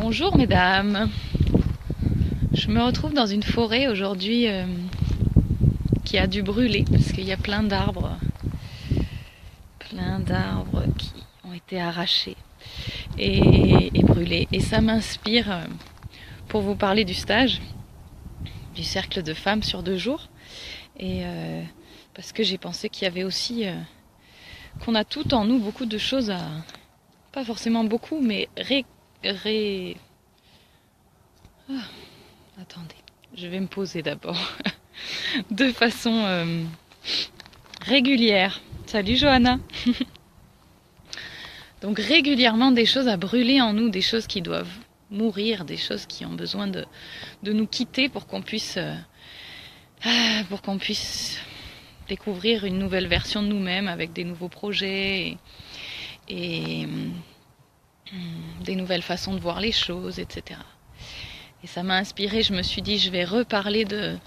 Bonjour mesdames, je me retrouve dans une forêt aujourd'hui qui a dû brûler parce qu'il y a plein d'arbres qui ont été arrachés et brûlés. Et ça m'inspire pour vous parler du stage, du cercle de femmes sur 2 jours. Et parce que j'ai pensé qu'il y avait aussi, qu'on a tout en nous, beaucoup de choses à, pas forcément beaucoup, mais attendez, je vais me poser d'abord. De façon régulière. Salut Johanna. Donc régulièrement des choses à brûler en nous, des choses qui doivent mourir, des choses qui ont besoin de nous quitter pour qu'on puisse découvrir une nouvelle version de nous-mêmes avec des nouveaux projets et des nouvelles façons de voir les choses, etc. Et ça m'a inspirée, je me suis dit je vais reparler de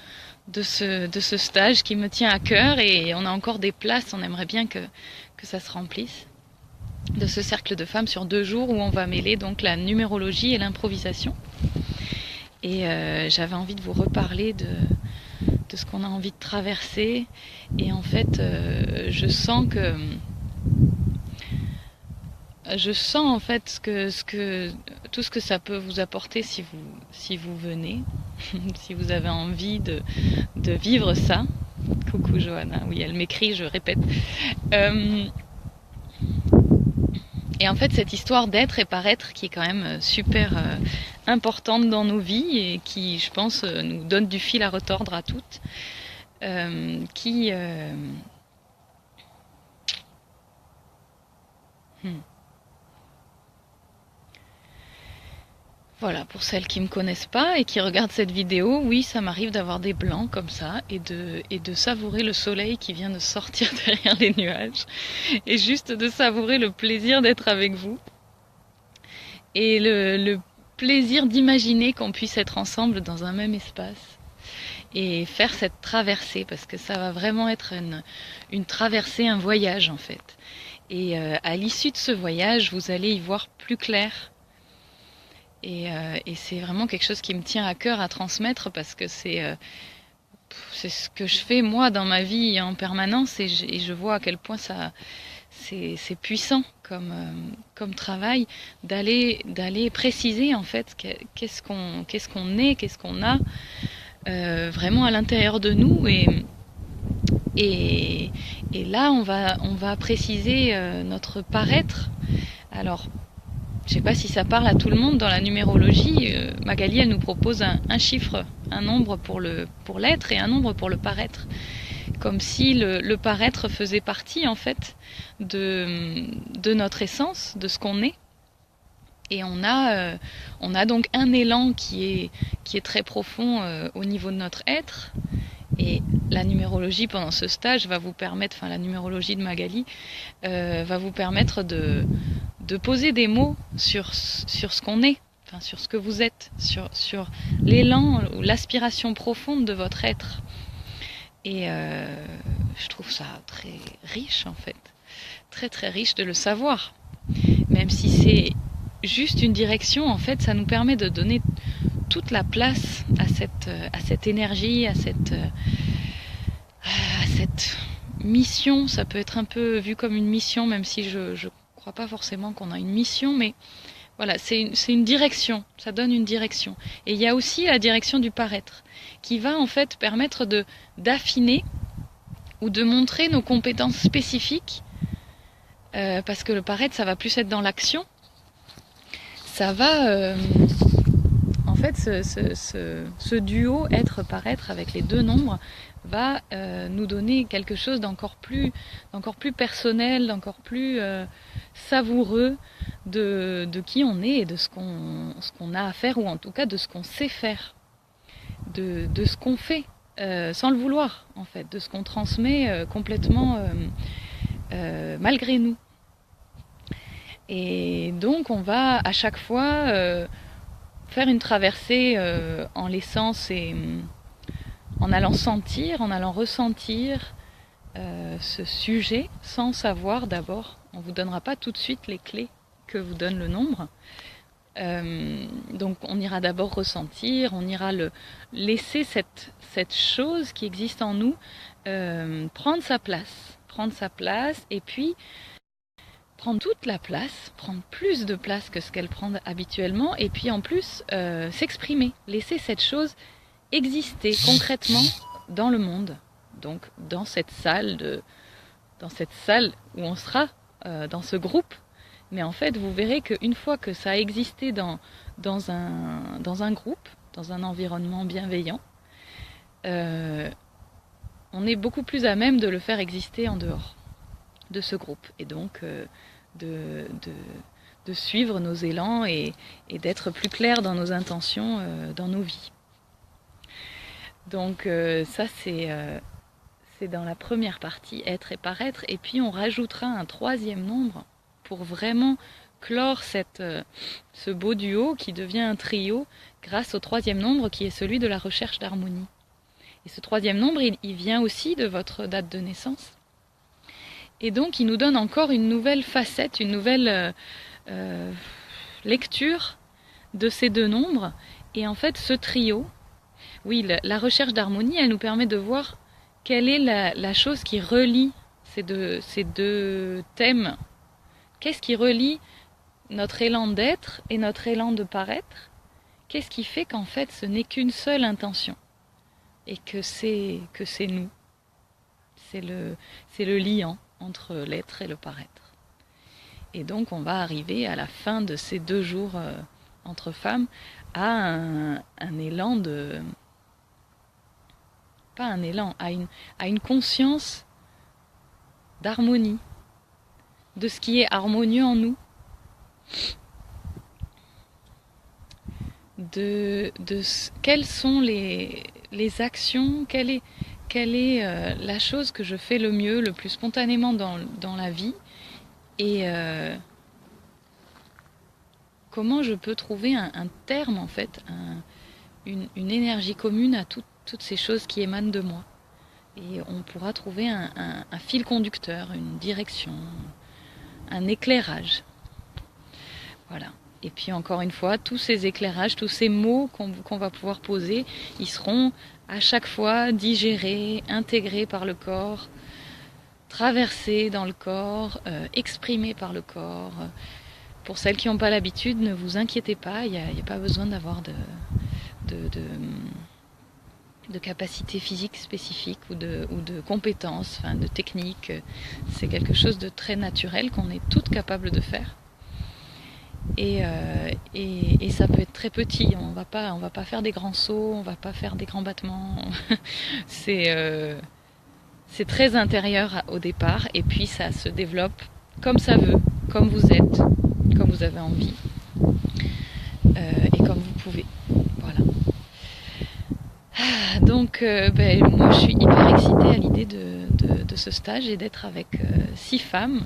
ce stage qui me tient à cœur, et on a encore des places, on aimerait bien que ça se remplisse, de ce cercle de femmes sur 2 jours où on va mêler donc la numérologie et l'improvisation. Et j'avais envie de vous reparler de ce qu'on a envie de traverser, et en fait je sens en fait tout ce que ça peut vous apporter si vous venez, si vous avez envie de vivre ça. Coucou Johanna, oui elle m'écrit, je répète. Et en fait cette histoire d'être et paraître qui est quand même super importante dans nos vies et qui je pense nous donne du fil à retordre à toutes, Voilà, pour celles qui ne me connaissent pas et qui regardent cette vidéo, oui, ça m'arrive d'avoir des blancs comme ça et de savourer le soleil qui vient de sortir derrière les nuages, et juste de savourer le plaisir d'être avec vous et le plaisir d'imaginer qu'on puisse être ensemble dans un même espace et faire cette traversée, parce que ça va vraiment être une traversée, un voyage en fait. Et à l'issue de ce voyage, vous allez y voir plus clair. Et c'est vraiment quelque chose qui me tient à cœur à transmettre, parce que c'est ce que je fais moi dans ma vie en permanence, et je vois à quel point c'est puissant comme travail d'aller préciser en fait qu'est-ce qu'on est, qu'est-ce qu'on a vraiment à l'intérieur de nous, et là on va préciser notre paraître. Alors je ne sais pas si ça parle à tout le monde. Dans la numérologie, Magali, elle nous propose un chiffre, un nombre pour l'être et un nombre pour le paraître. Comme si le paraître faisait partie, en fait, de notre essence, de ce qu'on est. Et on a donc un élan qui est très profond au niveau de notre être. Et la numérologie pendant ce stage va vous permettre, enfin la numérologie de Magali, va vous permettre de poser des mots sur ce qu'on est, enfin sur ce que vous êtes, sur l'élan ou l'aspiration profonde de votre être. Et je trouve ça très riche en fait, très très riche de le savoir. Même si c'est juste une direction, en fait, ça nous permet de donner toute la place à cette énergie, à cette mission. Ça peut être un peu vu comme une mission, même si je crois pas forcément qu'on a une mission, mais voilà, c'est une direction, ça donne une direction. Et il y a aussi la direction du paraître, qui va en fait permettre d'affiner ou de montrer nos compétences spécifiques, parce que le paraître, ça va plus être dans l'action. Ça va en fait, ce duo être-paraître avec les 2 nombres va nous donner quelque chose d'encore plus personnel, d'encore plus savoureux de qui on est et de ce qu'on a à faire, ou en tout cas de ce qu'on sait faire, de ce qu'on fait sans le vouloir, en fait, de ce qu'on transmet complètement malgré nous. Et donc on va à chaque fois faire une traversée en l'essence et en allant sentir, en allant ressentir ce sujet sans savoir d'abord. On ne vous donnera pas tout de suite les clés que vous donne le nombre. Donc on ira d'abord ressentir, on ira laisser cette chose qui existe en nous prendre sa place, et puis prendre toute la place, prendre plus de place que ce qu'elle prend habituellement, et puis en plus s'exprimer, laisser cette chose exister concrètement dans le monde. Donc dans cette salle où on sera, dans ce groupe. Mais en fait, vous verrez qu'une fois que ça a existé dans un groupe, dans un environnement bienveillant, on est beaucoup plus à même de le faire exister en dehors de ce groupe. Et donc de suivre nos élans et d'être plus clair dans nos intentions, dans nos vies. Donc ça, c'est dans la première partie, être et paraître. Et puis on rajoutera un troisième nombre pour vraiment clore ce beau duo qui devient un trio grâce au troisième nombre qui est celui de la recherche d'harmonie. Et ce troisième nombre, il vient aussi de votre date de naissance. Et donc il nous donne encore une nouvelle facette, une nouvelle lecture de ces deux nombres. Et en fait, ce trio, oui, la recherche d'harmonie, elle nous permet de voir quelle est la chose qui relie ces deux thèmes. Qu'est-ce qui relie notre élan d'être et notre élan de paraître? Qu'est-ce qui fait qu'en fait ce n'est qu'une seule intention et que c'est nous? C'est le liant entre l'être et le paraître. Et donc on va arriver à la fin de ces 2 jours entre femmes à un élan de... Pas un élan, à une conscience d'harmonie, de ce qui est harmonieux en nous, quelles sont les actions, quelle est la chose que je fais le mieux, le plus spontanément dans la vie, et comment je peux trouver un terme, en fait, une énergie commune à toutes ces choses qui émanent de moi. Et on pourra trouver un fil conducteur, une direction, un éclairage. Voilà. Et puis encore une fois, tous ces éclairages, tous ces mots qu'on va pouvoir poser, ils seront à chaque fois digérés, intégrés par le corps, traversés dans le corps, exprimés par le corps. Pour celles qui n'ont pas l'habitude, ne vous inquiétez pas, il n'y a pas besoin d'avoir de capacités physiques spécifiques ou de compétences, enfin de techniques. C'est quelque chose de très naturel qu'on est toutes capables de faire. Et ça peut être très petit. On va pas faire des grands sauts, on va pas faire des grands battements. C'est très intérieur au départ, et puis ça se développe comme ça veut, comme vous êtes, comme vous avez envie, et comme vous pouvez. Voilà. Donc moi je suis hyper excitée à l'idée de ce stage et d'être avec 6 femmes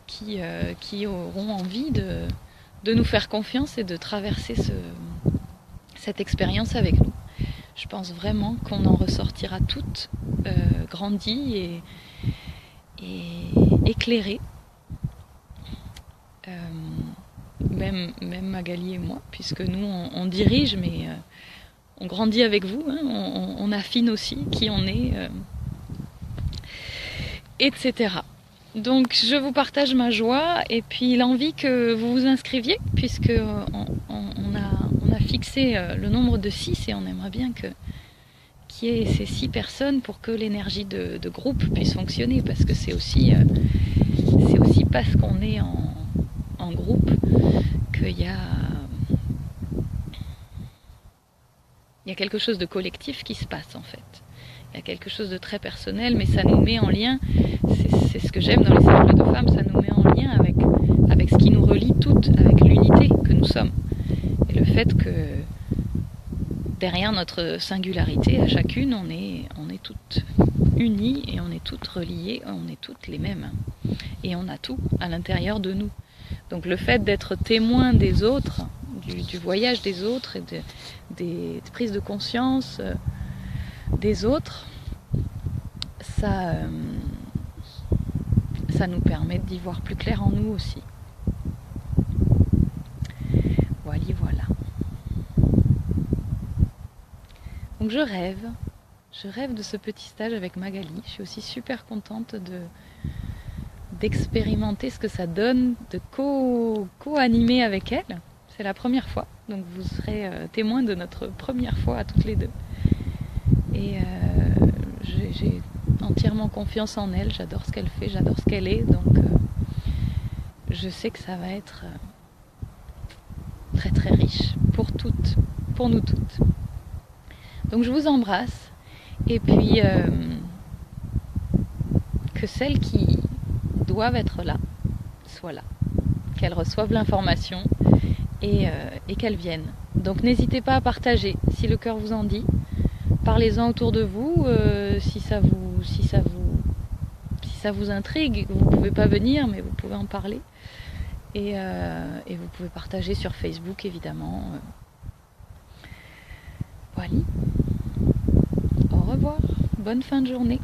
qui auront envie de nous faire confiance et de traverser cette expérience avec nous. Je pense vraiment qu'on en ressortira toutes grandies et éclairées. Même Magali et moi, puisque nous on dirige, mais on grandit avec vous, hein, on affine aussi qui on est, etc. Donc je vous partage ma joie et puis l'envie que vous vous inscriviez, puisque on a fixé le nombre de 6 et on aimerait bien qu'il y ait ces 6 personnes pour que l'énergie de groupe puisse fonctionner, parce que c'est aussi parce qu'on est en groupe qu'il y a quelque chose de collectif qui se passe en fait. Il y a quelque chose de très personnel, mais ça nous met en lien, c'est ce que j'aime dans les cercles de femmes, ça nous met en lien avec ce qui nous relie toutes, avec l'unité que nous sommes. Et le fait que derrière notre singularité, à chacune, on est toutes unies et on est toutes reliées, on est toutes les mêmes. Et on a tout à l'intérieur de nous. Donc le fait d'être témoin des autres, du voyage des autres et des prises de conscience des autres, ça nous permet d'y voir plus clair en nous aussi. Voilà. Donc je rêve de ce petit stage avec Magali. Je suis aussi super contente d'expérimenter ce que ça donne, de co-animer avec elle. C'est la première fois, donc vous serez témoins de notre première fois à toutes les deux. Et j'ai entièrement confiance en elle, j'adore ce qu'elle fait, j'adore ce qu'elle est, donc je sais que ça va être très très riche pour toutes, pour nous toutes. Donc je vous embrasse, et puis que celles qui doivent être là soient là, qu'elles reçoivent l'information et qu'elles viennent. Donc n'hésitez pas à partager si le cœur vous en dit. Parlez-en autour de vous, si ça vous intrigue. Vous ne pouvez pas venir, mais vous pouvez en parler. Et vous pouvez partager sur Facebook, évidemment. Voilà. Au revoir. Bonne fin de journée.